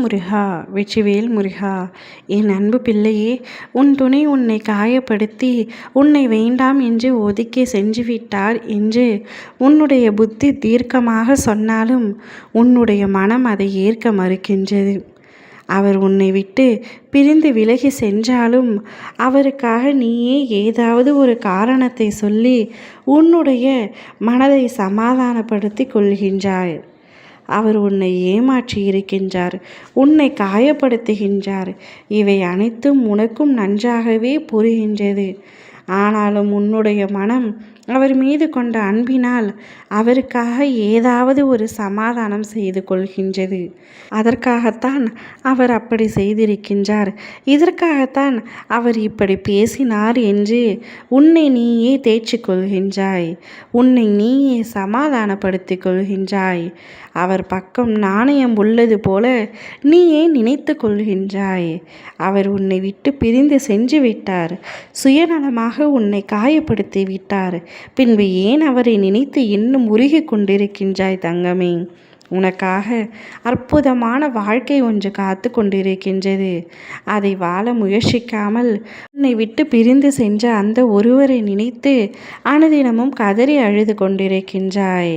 முருகா, வெற்றிவேல் முருகா! என் அன்பு பிள்ளையே, உன் துணை உன்னை காயப்படுத்தி உன்னை வேண்டாம் என்று ஒதுக்கி சென்றுவிட்டார் என்று உன்னுடைய புத்தி தீர்க்கமாக சொன்னாலும் உன்னுடைய மனம் அதை ஏற்க மறுக்கின்றது. அவர் உன்னை விட்டு பிரிந்து விலகி சென்றாலும் அவருக்காக நீயே ஏதாவது ஒரு காரணத்தை சொல்லி உன்னுடைய மனதை சமாதானப்படுத்தி கொள்கின்றாய். அவர் உன்னை ஏமாற்றி இருக்கின்றார், உன்னை காயப்படுத்துகின்றார். இவை அனைத்தும் உனக்கும் நன்றாகவே புரிகின்றது. ஆனாலும் உன்னுடைய மனம் அவர் மீது கொண்ட அன்பினால் அவருக்காக ஏதாவது ஒரு சமாதானம் செய்து கொள்கின்றது. அதற்காகத்தான் அவர் அப்படி செய்திருக்கின்றார். இதற்காகத்தான் அவர் இப்படி பேசினார் என்று உன்னை நீயே தேற்றிக் கொள்கின்றாய். உன்னை நீயே சமாதானப்படுத்தி கொள்கின்றாய். அவர் பக்கம் நாணயம் உள்ளது போல நீயே நினைத்து கொள்கின்றாய். அவர் உன்னை விட்டு பிரிந்து சென்று விட்டார். சுயநலமாக உன்னை காயப்படுத்தி விட்டார். பின்பு ஏன் அவரை நினைத்து இன்னும் உருகி கொண்டிருக்கின்றாய் தங்கமே? உனக்காக அற்புதமான வாழ்க்கை ஒன்று காத்து கொண்டிருக்கின்றது. அதை வாழ முயற்சிக்காமல் உன்னை விட்டு பிரிந்து சென்ற அந்த ஒருவரை நினைத்து அனுதினமும் கதறி அழுது கொண்டிருக்கின்றாய்.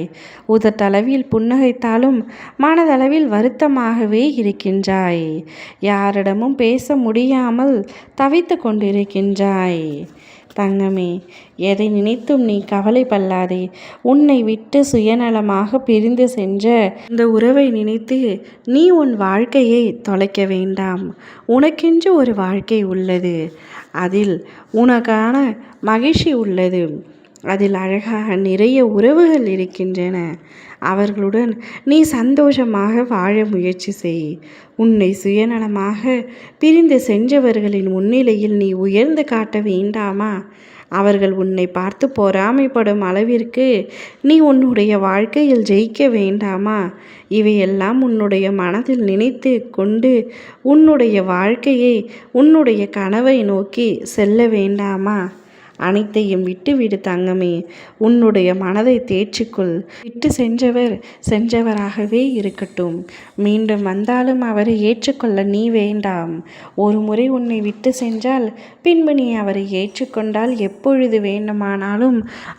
உதட்டளவில் புன்னகைத்தாலும் மனதளவில் வருத்தமாகவே இருக்கின்றாய். யாரிடமும் பேச முடியாமல் தவித்து கொண்டிருக்கின்றாய். தங்கமே, எதை நினைத்தும் நீ கவலைப்படாதே. உன்னை விட்டு சுயநலமாக பிரிந்து சென்ற இந்த உறவை நினைத்து நீ உன் வாழ்க்கையை தொலைக்க வேண்டாம். உனக்கென்று ஒரு வாழ்க்கை உள்ளது. அதில் உனக்கான மகிழ்ச்சி உள்ளது. அதில் அழகாக நிறைய உறவுகள் இருக்கின்றன. அவர்களுடன் நீ சந்தோஷமாக வாழ முயற்சி செய். உன்னை சுயநலமாக பிரிந்து சென்றவர்களின் முன்னிலையில் நீ உயர்ந்து காட்ட வேண்டாமா? அவர்கள் உன்னை பார்த்து பொறாமைப்படும் அளவிற்கு நீ உன்னுடைய வாழ்க்கையில் ஜெயிக்க வேண்டாமா? இவையெல்லாம் உன்னுடைய மனதில் நினைத்து கொண்டு உன்னுடைய வாழ்க்கையை, உன்னுடைய கனவை நோக்கி செல்ல வேண்டாமா? அனைத்தையும் விட்டுவிடு தங்கமே. உன்னுடைய மனதை தேற்றிக்கொள். விட்டு சென்றவர் சென்றவராகவே இருக்கட்டும். மீண்டும் வந்தாலும் அவரை ஏற்றுக்கொள்ள நீ வேண்டாம். ஒரு முறை உன்னை விட்டு சென்றால் பின்பு நீ அவரை ஏற்றுக்கொண்டால் எப்பொழுது வேண்டுமானாலும்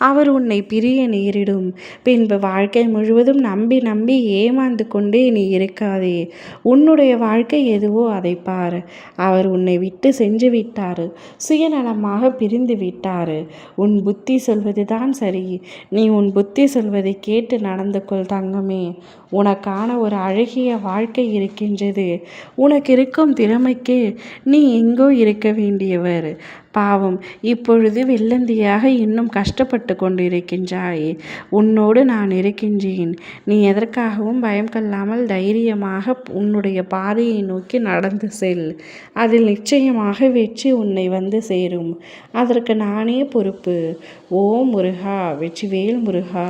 அவர் உன்னை பிரிய நேரிடும். பின்பு வாழ்க்கை முழுவதும் நம்பி நம்பி ஏமாந்து கொண்டே நீ இருக்காதே. உன்னுடைய வாழ்க்கை எதுவோ அதை பார். அவர் உன்னை விட்டு சென்று விட்டார். சுயநலமாக பிரிந்து விட்டார். உன் புத்தி சொல்வதுதான் சரி. நீ உன் புத்தி சொல்வதை கேட்டு நடந்து கொள் தங்கமே. உனக்கான ஒரு அழகிய வாழ்க்கை இருக்கின்றது. உனக்கு இருக்கும் திறமைக்கு நீ எங்கோ இருக்க வேண்டியவர். பாவம், இப்பொழுது வெள்ளந்தியாக இன்னும் கஷ்டப்பட்டு கொண்டிருக்கின்றாய். உன்னோடு நான் இருக்கின்றேன். நீ எதற்காகவும் பயம் கொள்ளாமல் தைரியமாக உன்னுடைய பாதையை நோக்கி நடந்து செல். அதில் நிச்சயமாக வெற்றி உன்னை வந்து சேரும். அதற்கு நானே பொறுப்பு. ஓ முருகா, வெற்றிவேல் முருகா!